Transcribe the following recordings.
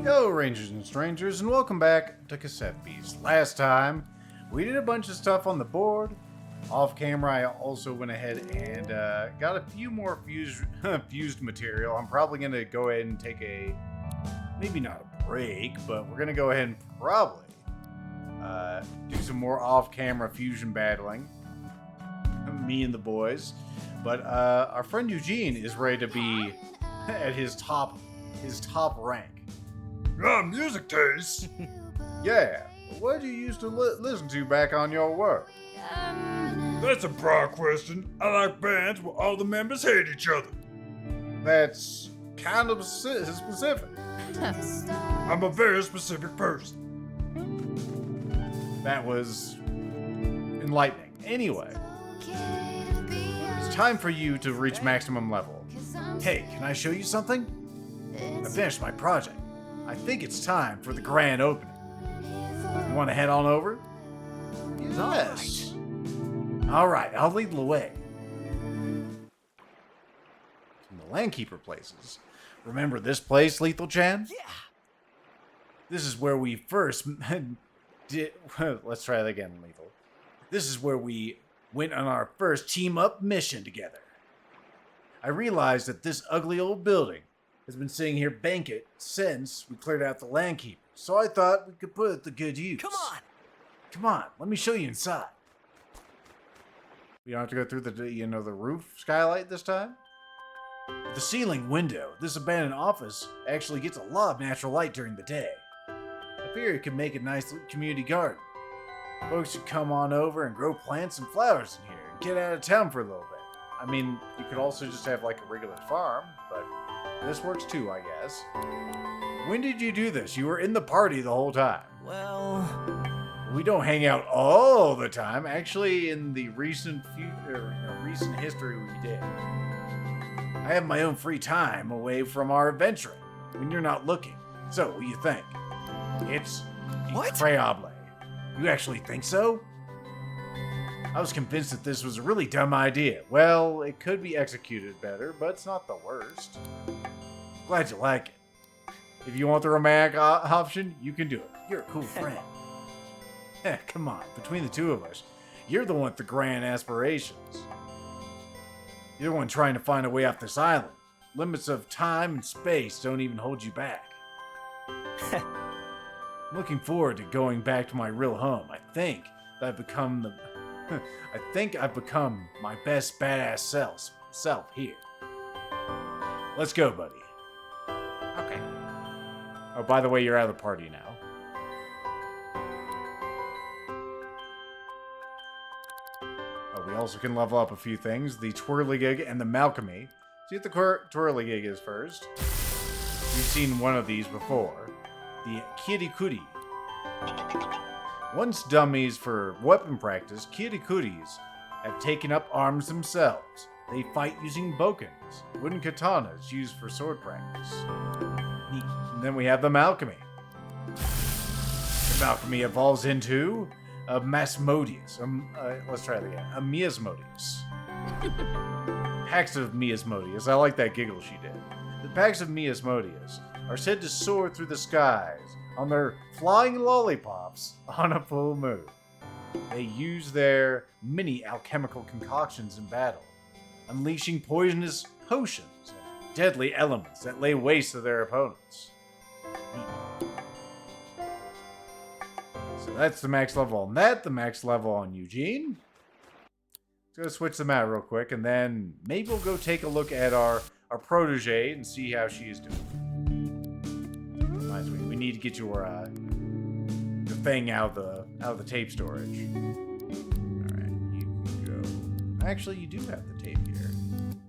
Hello, Rangers and Strangers, and welcome back to Cassette Beasts. Last time, we did a bunch of stuff on the board. Off camera, I also went ahead and got a few more fused material. I'm probably going to go ahead and take maybe not a break, but we're going to go ahead and probably do some more off-camera fusion battling. Me and the boys. But our friend Eugene is ready to be at his top rank. Music taste. Yeah. What did you used to listen to back on your work? That's a broad question. I like bands where all the members hate each other. That's kind of specific. I'm a very specific person. That was enlightening. Anyway, it's time for you to reach maximum level. Hey, can I show you something? I finished my project. I think it's time for the grand opening. You want to head on over? Yes. All right, I'll lead the way. From the Landkeeper places. Remember this place, Lethal Chan? Yeah. This is where we first did. Let's try that again, Lethal. This is where we went on our first team-up mission together. I realized that this ugly old building has been sitting here vacant since we cleared out the Landkeeper, so I thought we could put it to good use. Come on, let me show you inside. We don't have to go through the roof skylight this time? The ceiling window, this abandoned office actually gets a lot of natural light during the day. I figure it could make a nice community garden. Folks should come on over and grow plants and flowers in here and get out of town for a little bit. I mean, you could also just have like a regular farm, but this works too, I guess. When did you do this? You were in the party the whole time. Well, we don't hang out all the time. Actually, in the recent history, we did. I have my own free time away from our adventuring when you're not looking. So, what do you think? It's incredible. You actually think so? I was convinced that this was a really dumb idea. Well, it could be executed better, but it's not the worst. Glad you like it. If you want the romantic option, you can do it. You're a cool friend. Come on, between the two of us, you're the one with the grand aspirations. You're the one trying to find a way off this island. Limits of time and space don't even hold you back. I'm looking forward to going back to my real home. I think I've become my best badass self here. Let's go, buddy. okay. Oh, by the way, you're out of the party now. Oh, we also can level up a few things. The Twirligig and the Malcolmy. See what the Twirligig is first. We've seen one of these before. The Kirikuri. Once dummies for weapon practice, Kirikuris have taken up arms themselves. They fight using bokens, wooden katanas used for sword practice. Neat. And then we have the Malcolmy. The Malcolmy evolves into a Masmodius. Let's try it again. A Miasmodius. Packs of Miasmodius. I like that giggle she did. The packs of Miasmodius are said to soar through the skies on their flying lollipops on a full moon. They use their many alchemical concoctions in battle, unleashing poisonous potions and deadly elements that lay waste to their opponents. So that's the max level on that, the max level on Eugene. Let's go switch them out real quick, and then maybe we'll go take a look at our protege and see how she is doing. We need to get your thing out of the tape storage. Alright, you can go. Actually, you do have the tape here.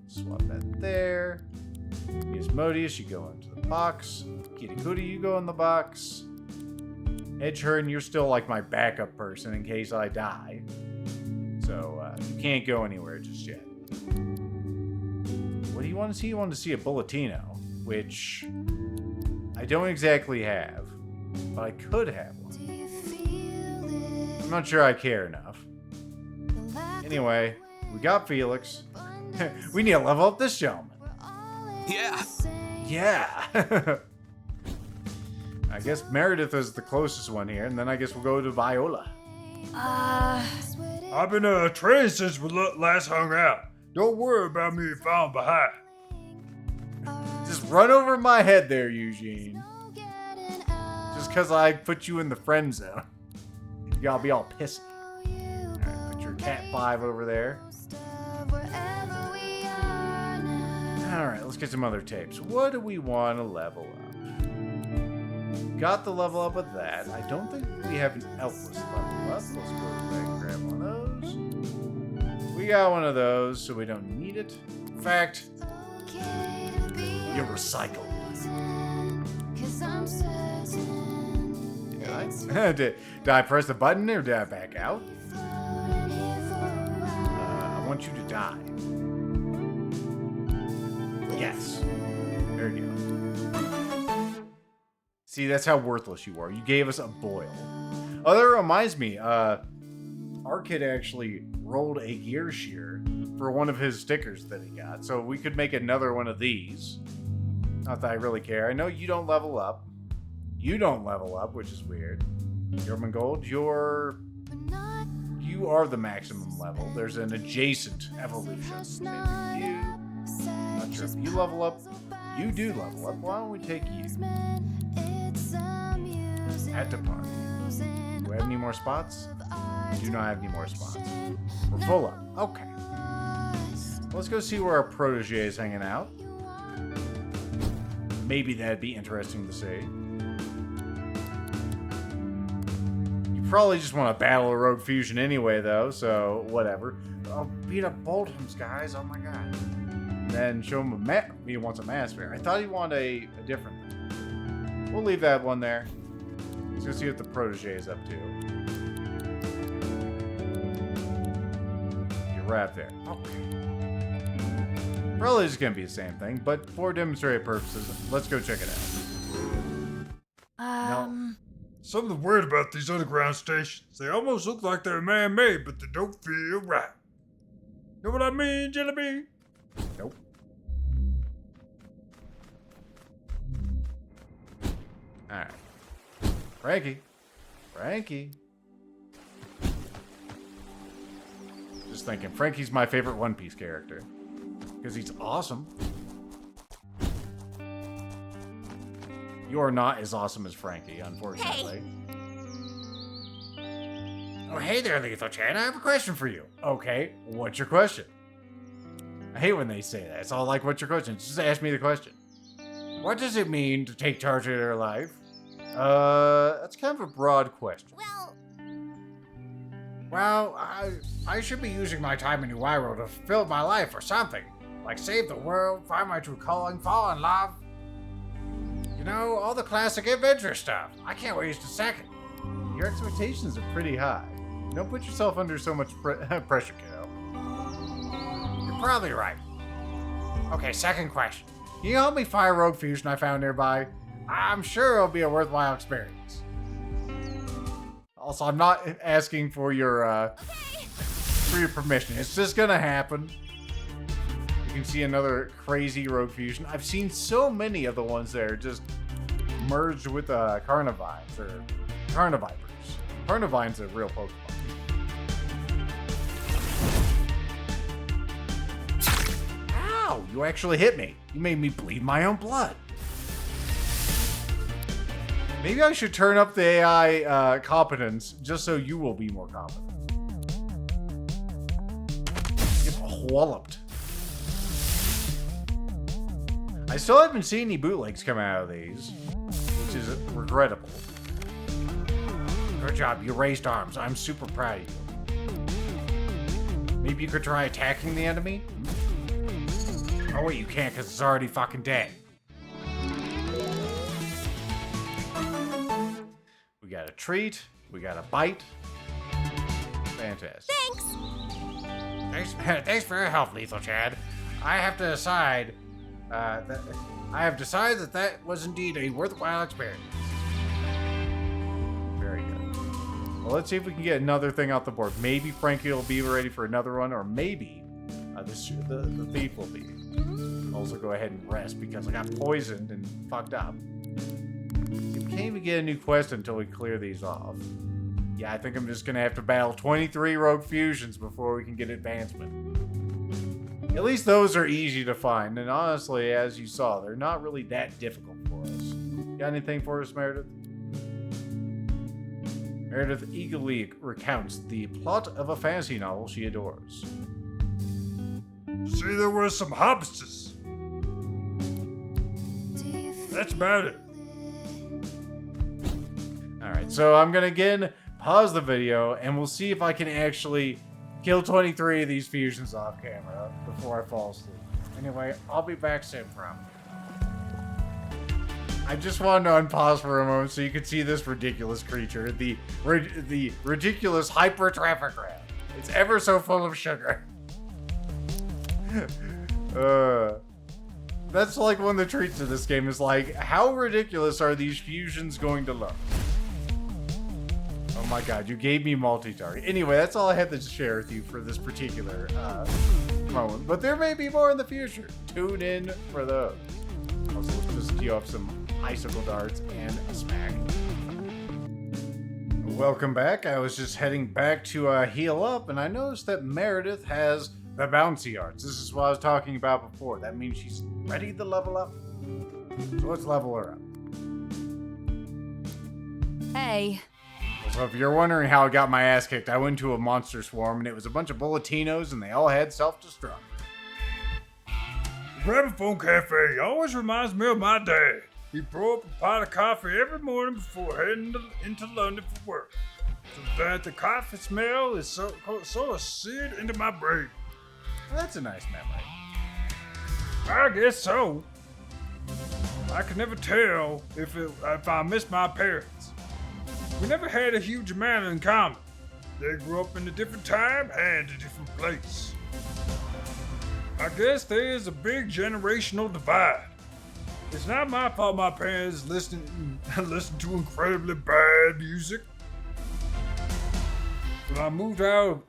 Swap that there. Miasmodius, you go into the box. Kirikuri, you go in the box. Edgehorn, you're still like my backup person in case I die. So, you can't go anywhere just yet. What do you want to see? You want to see a Bulletino, which I don't exactly have, but I could have one. I'm not sure I care enough. Anyway, we got Felix. We need to level up this gentleman. Yeah. Yeah. I guess Meredith is the closest one here, and then I guess we'll go to Viola. I've been training since we last hung out. Don't worry about me falling behind. Just run over my head there, Eugene. Just because I put you in the friend zone. You gotta be all pissy. Alright, put your cat 5 over there. Alright, let's get some other tapes. What do we want to level up? Got the level up with that. I don't think we have an Elfless level up. Let's go back and grab one of those. We got one of those, so we don't need it. In fact, you're recycled. Did I press the button or did I back out? I want you to die. Yes. There you go. See, that's how worthless you are. You gave us a boil. Oh, that reminds me. Our kid actually rolled a gear shear for one of his stickers that he got. So we could make another one of these. Not that I really care. I know you don't level up. You don't level up, which is weird. German Gold, you are the maximum level. There's an adjacent evolution. Maybe you. Not sure if you level up. You do level up. Why don't we take you? At the party. Do we have any more spots? We do not have any more spots. We're full up. Okay. Let's go see where our protege is hanging out. Maybe that'd be interesting to see. You probably just want to battle a Rogue Fusion anyway, though, so whatever. I'll beat up Boldhams, guys. Oh my god. Then show him he wants a mass fair. I thought he wanted a different thing. We'll leave that one there. Let's go see what the protege is up to. You're right there. Okay. Probably just gonna be the same thing, but for demonstrative purposes, let's go check it out. No. Something weird about these underground stations. They almost look like they're man-made, but they don't feel right. Know what I mean, Jelly Bean? Nope. Alright. Frankie. Just thinking, Frankie's my favorite One Piece character. Because he's awesome. You are not as awesome as Frankie, unfortunately. Hey. Oh, hey there, Lethal Chan. I have a question for you. Okay, what's your question? I hate when they say that. It's all like, what's your question? Just ask me the question. What does it mean to take charge of your life? That's kind of a broad question. Well, I should be using my time in New Iroh to fulfill my life or something. Like save the world, find my true calling, fall in love. You know, all the classic adventure stuff. I can't waste a second. Your expectations are pretty high. Don't put yourself under so much pressure, kiddo. You're probably right. Okay, second question. Can you help me find a Rogue Fusion I found nearby? I'm sure it'll be a worthwhile experience. Also, I'm not asking for your permission. It's just gonna happen. You can see another crazy Rogue Fusion. I've seen so many of the ones that are just merged with Carnivines or Carnivipers. Carnivine's a real Pokemon. Ow! You actually hit me. You made me bleed my own blood. Maybe I should turn up the AI competence just so you will be more competent. Get walloped. I still haven't seen any bootlegs come out of these, which is regrettable. Good job, you raised arms. I'm super proud of you. Maybe you could try attacking the enemy? Oh wait, you can't because it's already fucking dead. We got a treat. We got a bite. Fantastic. Thanks for your help, Lethal Chad. I have to decide that was indeed a worthwhile experience. Very good. Well, let's see if we can get another thing off the board. Maybe Frankie will be ready for another one, or maybe the thief will be. Also, go ahead and rest because I got poisoned and fucked up. You can't even get a new quest until we clear these off. Yeah, I think I'm just gonna have to battle 23 rogue fusions before we can get advancement. At least those are easy to find, and honestly, as you saw, they're not really that difficult for us. Got anything for us, Meredith? Meredith eagerly recounts the plot of a fantasy novel she adores. See, there were some hobbitses. That's about it. Alright, so I'm gonna again pause the video, and we'll see if I can actually kill 23 of these fusions off camera before I fall asleep. Anyway, I'll be back soon, probably. I just wanted to unpause for a moment so you could see this ridiculous creature, the ridiculous hyper traffic rat. It's ever so full of sugar. That's like one of the treats of this game is like, how ridiculous are these fusions going to look? Oh my god, you gave me multi-target. Anyway, that's all I had to share with you for this particular moment. But there may be more in the future. Tune in for those. Also, let's just queue up some icicle darts and a smack. Welcome back. I was just heading back to heal up, and I noticed that Meredith has the bouncy arts. This is what I was talking about before. That means she's ready to level up. So let's level her up. Hey. So if you're wondering how I got my ass kicked, I went to a monster swarm, and it was a bunch of Bulletinos, and they all had self-destruct. Gramophone Cafe always reminds me of my dad. He brought up a pot of coffee every morning before heading into London for work. So that the coffee smell is sort of seared into my brain. Well, that's a nice memory. I guess so. I can never tell if I miss my parents. We never had a huge amount in common. They grew up in a different time and a different place. I guess there is a big generational divide. It's not my fault my parents listen to incredibly bad music. When I moved out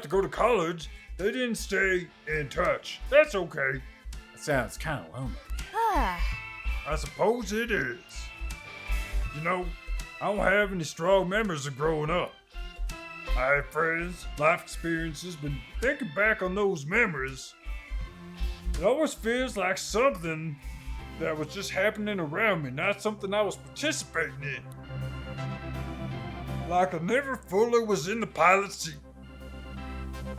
to go to college, they didn't stay in touch. That's okay. That sounds kind of lonely. I suppose it is. You know, I don't have any strong memories of growing up. I have friends, life experiences, but thinking back on those memories, it always feels like something that was just happening around me, not something I was participating in. Like I never fully was in the pilot's seat.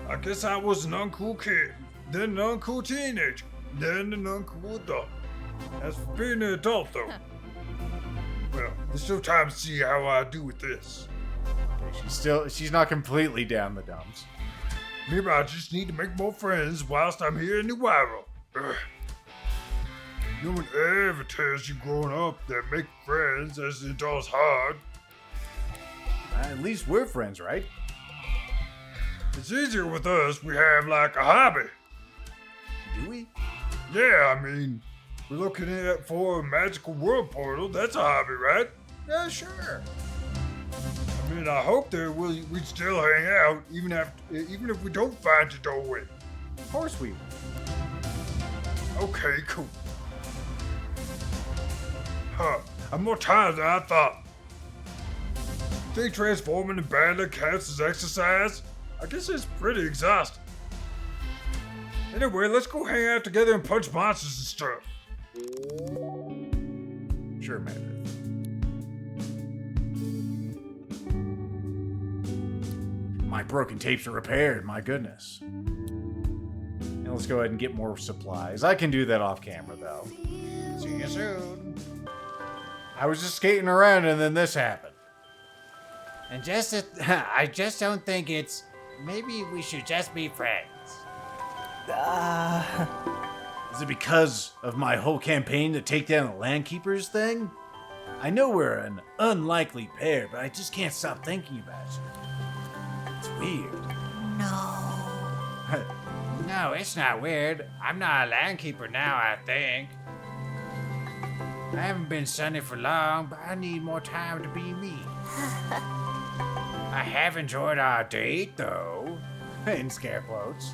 I guess I was an uncool kid, then an uncool teenager, then an uncool adult. As for being an adult, though, well, there's still time to see how I do with this. Okay, she's not completely down the dumps. Maybe I just need to make more friends whilst I'm here in the Wyro. No one ever tells you growing up that making friends as an adult's hard. At least we're friends, right? It's easier with us. We have like a hobby. Do we? Yeah, I mean, we're looking for a magical world portal. That's a hobby, right? Yeah, sure. I mean, I hope that we still hang out even if we don't find your doorway. Of course we will. Okay, cool. Huh, I'm more tired than I thought. Think transforming in battle counts as exercise? I guess it's pretty exhausting. Anyway, let's go hang out together and punch monsters and stuff. Sure, Meredith. My broken tapes are repaired, my goodness. And let's go ahead and get more supplies. I can do that off camera, though. See you soon. I was just skating around and then this happened. And I just don't think it's... Maybe we should just be friends. Is it because of my whole campaign to take down the Landkeepers thing? I know we're an unlikely pair, but I just can't stop thinking about you. It's weird. No. No, it's not weird. I'm not a landkeeper now, I think. I haven't been sunny for long, but I need more time to be me. I have enjoyed our date, though. In scare quotes.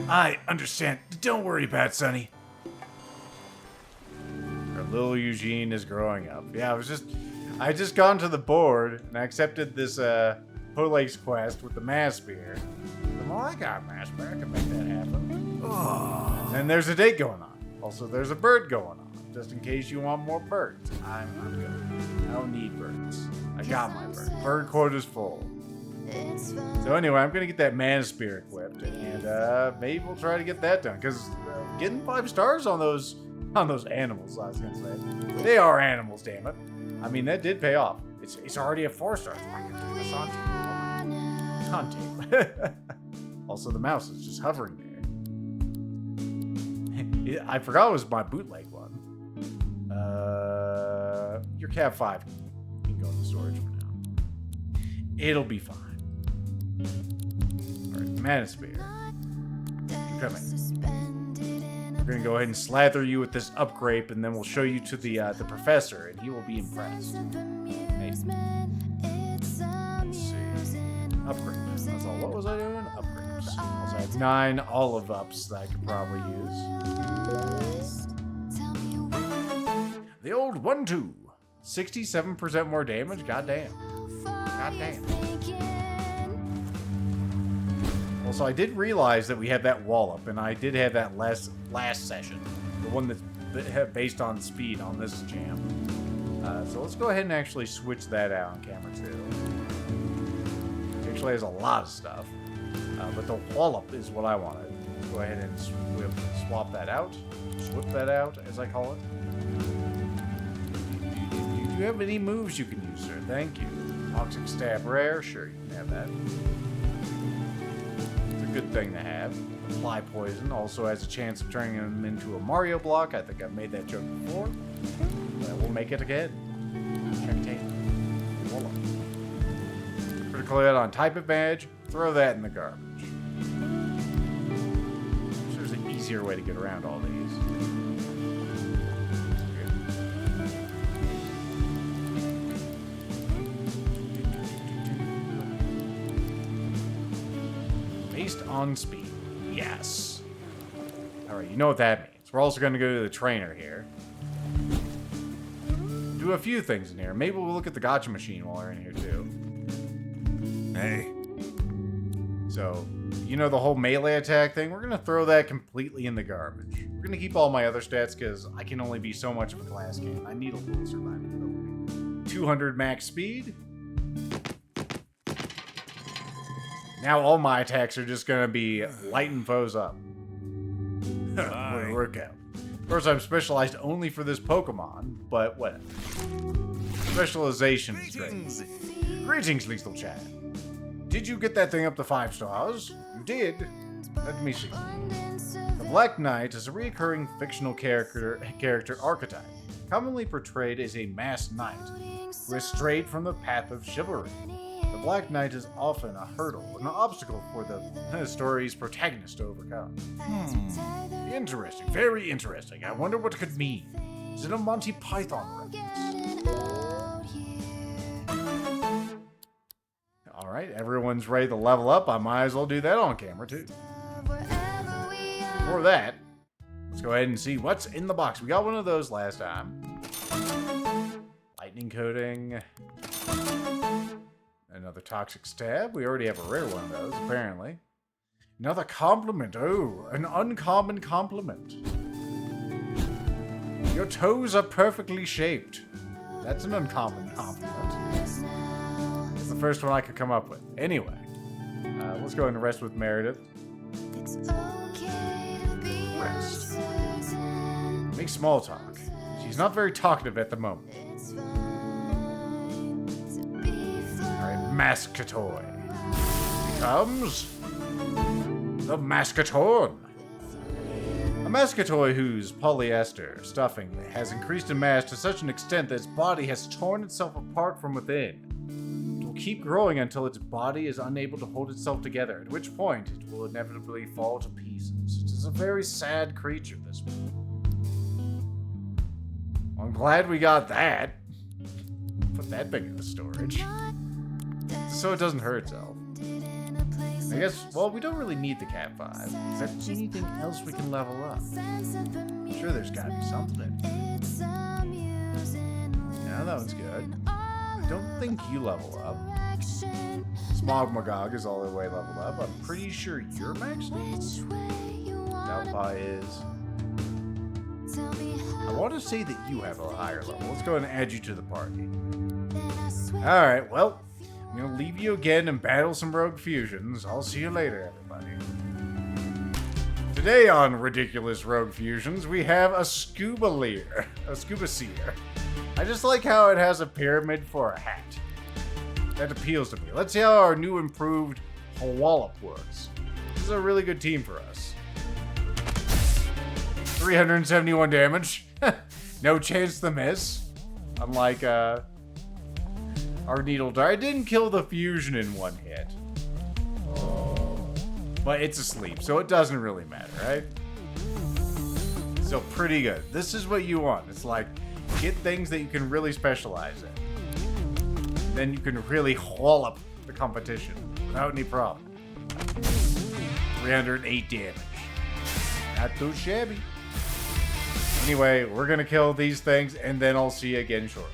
I understand. Don't worry about it, Sonny. little Eugene is growing up. Yeah, I just gone to the board and I accepted this Polex quest with the mass spear. Well, I got mass spear. I can make that happen. Oh. And there's a date going on. Also, there's a bird going on. Just in case you want more birds. I'm good. I don't need birds. I got my bird. Bird quota's full. So anyway, I'm gonna get that mana spear equipped, and maybe we'll try to get that done. Cause getting 5 stars on those animals, I was gonna say, they are animals, damn it. I mean, that did pay off. It's already at 4 stars. I can do this on tape. Also, the mouse is just hovering there. I forgot it was my bootleg one. Your Cab 5 can go in the storage for now. It'll be fine. Alright, mana spear. You coming? We're gonna go ahead and slather you with this upgrade, and then we'll show you to the professor, and he will be impressed. Hey. Let's see. Upgrades. That's all. What was I doing? Upgrades. Also, I have 9 olive ups that I could probably use. The old 1-2. 67% more damage? Goddamn. Goddamn. Also, I did realize that we had that wall up, and I did have that last session. The one that's based on speed on this jam. So let's go ahead and actually switch that out on camera too. It actually has a lot of stuff. But the wallop is what I wanted. Go ahead and swap that out. Swip that out, as I call it. Do you have any moves you can use, sir? Thank you. Toxic Stab Rare? Sure, you can have that. It's a good thing to have. Apply Poison also has a chance of turning him into a Mario block. I think I've made that joke before. But we'll make it again. Check tape. Voila. Critical hit on type advantage. Throw that in the garbage. There's an easier way to get around all these. Based on speed. Yes. Alright, you know what that means. We're also going to go to the trainer here. Do a few things in here. Maybe we'll look at the gacha machine while we're in here too. Hey. So, you know the whole melee attack thing? We're going to throw that completely in the garbage. We're going to keep all my other stats because I can only be so much of a glass can. I need a little survivability. 200 max speed. Now all my attacks are just going to be lighting foes up. What a workout. Of course, I'm specialized only for this Pokemon, but whatever. Specialization is great. Greetings, Lethal Chat. Did you get that thing up to 5 stars? You did. Let me see. The Black Knight is a recurring fictional character archetype, commonly portrayed as a masked knight who has strayed from the path of chivalry. The Black Knight is often a hurdle, an obstacle for the story's protagonist to overcome. Interesting, very interesting. I wonder what it could mean. Is it a Monty Python reference? Alright, everyone's ready to level up. I might as well do that on camera too. Before that, let's go ahead and see what's in the box. We got one of those last time. Lightning coating. Another toxic stab. We already have a rare one of those, apparently. Another compliment. Oh, an uncommon compliment. Your toes are perfectly shaped. That's an uncommon compliment. It's the first one I could come up with. Anyway, let's go ahead and rest with Meredith. Rest. Make small talk. She's not very talkative at the moment. Mascatoy. Here comes the Mascatorn. A Mascatoy whose polyester stuffing has increased in mass to such an extent that its body has torn itself apart from within. It will keep growing until its body is unable to hold itself together, at which point it will inevitably fall to pieces. It is a very sad creature, this one. Well, I'm glad we got that. Put that thing in the storage. So it doesn't hurt itself. I guess, well, we don't really need the Cat 5. Is there anything else we can level up? I'm sure there's gotta be something. that one's good. I don't think you level up. Smog Magog is all the way leveled up. I'm pretty sure you're maxed out. Doubtfly is. I want to say that you have a higher level. Let's go ahead and add you to the party. Alright, well, I'm going to leave you again and battle some rogue fusions. I'll see you later, everybody. Today on Ridiculous Rogue Fusions, we have a scuba seer. I just like how it has a pyramid for a hat. That appeals to me. Let's see how our new improved Wallop works. This is a really good team for us. 371 damage. No chance to miss. Unlike our Needle Dart. I didn't kill the fusion in one hit. But it's asleep, so it doesn't really matter, right? So pretty good. This is what you want. It's like, get things that you can really specialize in. Then you can really wallop the competition without any problem. 308 damage. Not too shabby. Anyway, we're gonna kill these things, and then I'll see you again shortly.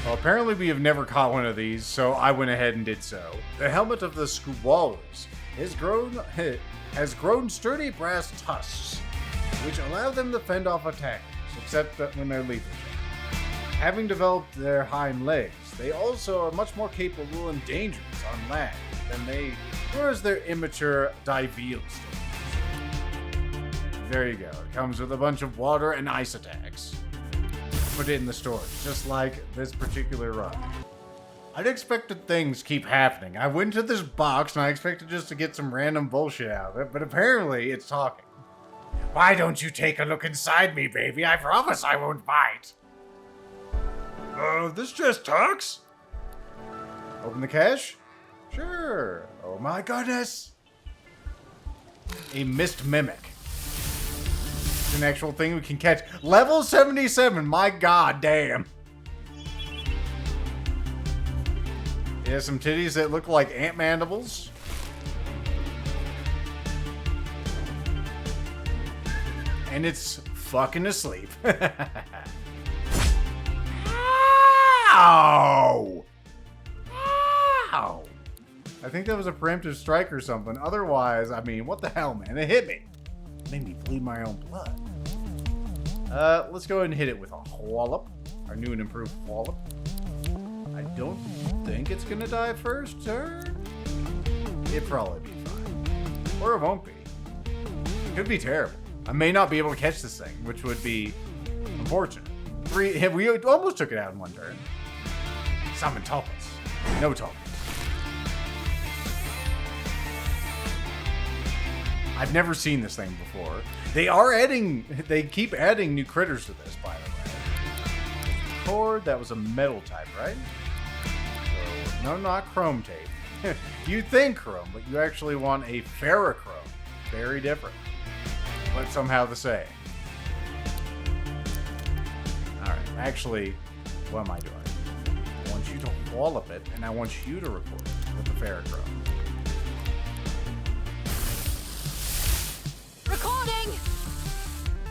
Well, apparently we have never caught one of these, so I went ahead and did so. The helmet of the Squallers has grown sturdy brass tusks, which allow them to fend off attackers, except that when they're lethal. Having developed their hind legs, they also are much more capable and dangerous on land than they were as their immature Diveal stages. There you go. It comes with a bunch of water and ice attacks. Put it in the storage, just like this particular run. Unexpected things keep happening. I went to this box and I expected just to get some random bullshit out of it, but apparently it's talking. Why don't you take a look inside me, baby? I promise I won't bite. This chest talks? Open the cache? Sure. Oh my goodness. A mist mimic. It's an actual thing we can catch. Level 77. My god damn. It has some titties that look like ant mandibles. And it's fucking asleep. Ow! Ow! I think that was a preemptive strike or something. Otherwise, I mean, what the hell, man? It hit me. It made me bleed my own blood. Let's go ahead and hit it with a wallop. Our new and improved wallop. I don't think it's gonna die first turn. It'd probably be fine. Or it won't be. It could be terrible. I may not be able to catch this thing, which would be unfortunate. We almost took it out in one turn. Summon Tulpas. No Tulpas. I've never seen this thing before. They keep adding new critters to this, by the way. Cord, that was a metal type, right? So, no, not chrome tape. You think chrome, but you actually want a ferrochrome. Very different. But somehow the same. Alright, actually, what am I doing? I want you to wallop it, and I want you to record it with the ferrochrome. Recording!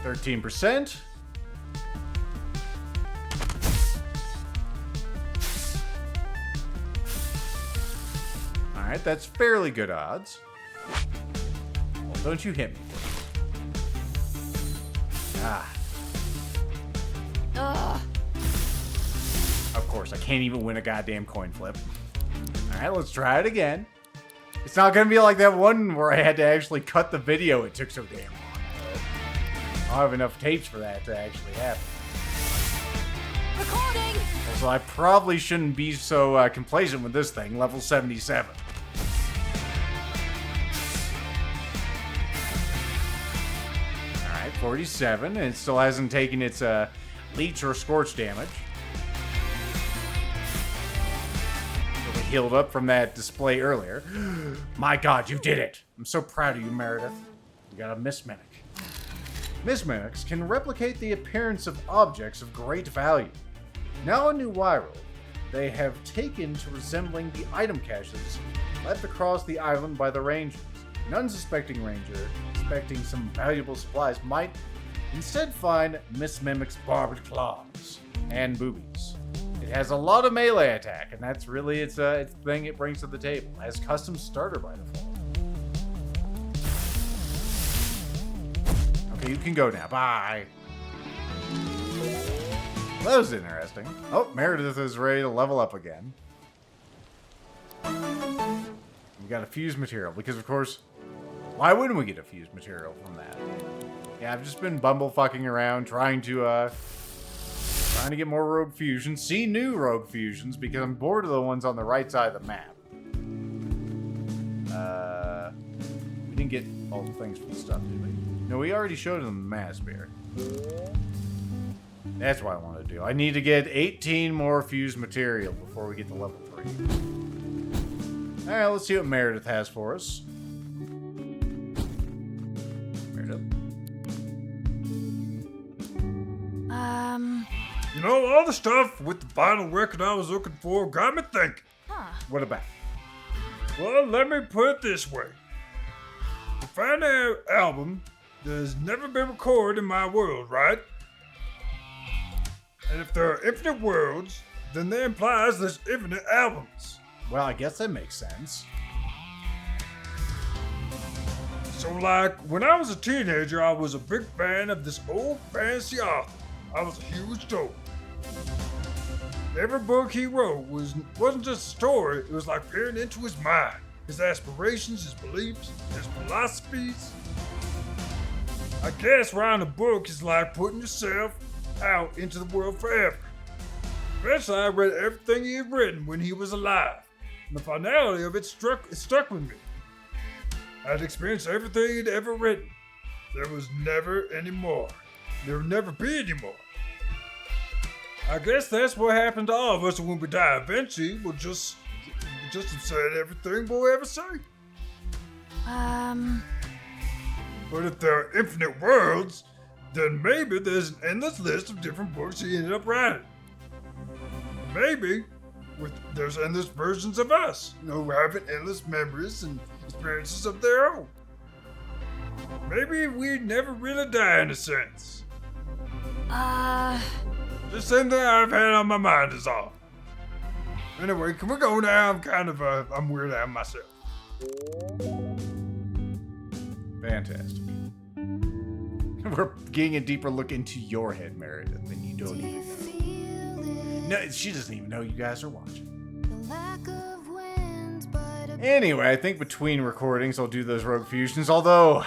13%. Alright, that's fairly good odds. Well, don't you hit me, please. Ah. Ugh. Of course, I can't even win a goddamn coin flip. Alright, let's try it again. It's not gonna be like that one where I had to actually cut the video. It took so damn long. I don't have enough tapes for that to actually happen. Recording! Also, I probably shouldn't be so complacent with this thing. Level 77. Alright, 47. And it still hasn't taken its leech or scorch damage. Really healed up from that display earlier. My god, you did it! I'm so proud of you, Meredith. You got a Miss Mimic. Miss Mimics can replicate the appearance of objects of great value. Now in New Wyro, they have taken to resembling the item caches left across the island by the Rangers. An unsuspecting ranger, expecting some valuable supplies, might instead find Miss Mimic's barbed claws. and boobies. It has a lot of melee attack, and that's really its thing it brings to the table. It has custom starter by default. Okay, you can go now. Bye. That was interesting. Oh, Meredith is ready to level up again. We got a fused material, because of course, why wouldn't we get a fused material from that? Yeah, I've just been bumblefucking around trying to get more rogue fusions, see new rogue fusions, because I'm bored of the ones on the right side of the map. We didn't get all the things for the stuff, did we? No, we already showed them the Mana Spear. That's what I want to do. I need to get 18 more fused material before we get to level 3. Alright, let's see what Meredith has for us. Meredith? You know, all the stuff with the vinyl record I was looking for got me thinking. What about? Well, let me put it this way. To find an album that has never been recorded in my world, right? And if there are infinite worlds, then that implies there's infinite albums. Well, I guess that makes sense. So, like, when I was a teenager, I was a big fan of this old fantasy author. I was a huge dope. Every book he wrote wasn't just a story, it was like peering into his mind, his aspirations, his beliefs, his philosophies. I guess writing a book is like putting yourself out into the world forever. Eventually, I read everything he had written when he was alive, and the finality of it stuck with me. I'd experienced everything he'd ever written. There was never any more. There would never be any more. I guess that's what happened to all of us when we die. Eventually, we'll just have said everything we'll ever say. But if there are infinite worlds, then maybe there's an endless list of different books he ended up writing. Maybe there's endless versions of us, who have endless memories and experiences of their own. Maybe we never really die in a sense. Just something I've had on my mind is all. Anyway, can we go now? I'm weirded out myself. Fantastic. We're getting a deeper look into your head, Meredith, than you don't even know. No, she doesn't even know you guys are watching. Anyway, I think between recordings I'll do those rogue fusions, although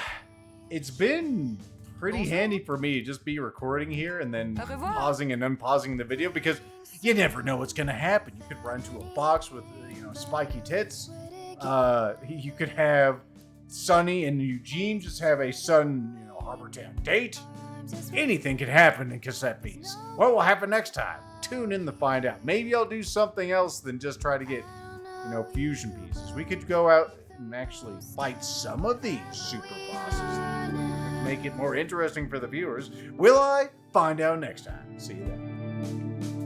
it's been pretty handy for me to just be recording here and then pausing and unpausing the video, because you never know what's gonna happen. You could run into a box with, spiky tits. You could have Sunny and Eugene just have a Sun, Harbor Town date. Anything could happen in Cassette Beasts. What will happen next time? Tune in to find out. Maybe I'll do something else than just try to get, fusion pieces. We could go out and actually fight some of these super bosses. Make it more interesting for the viewers. Will I? Find out next time. See you then.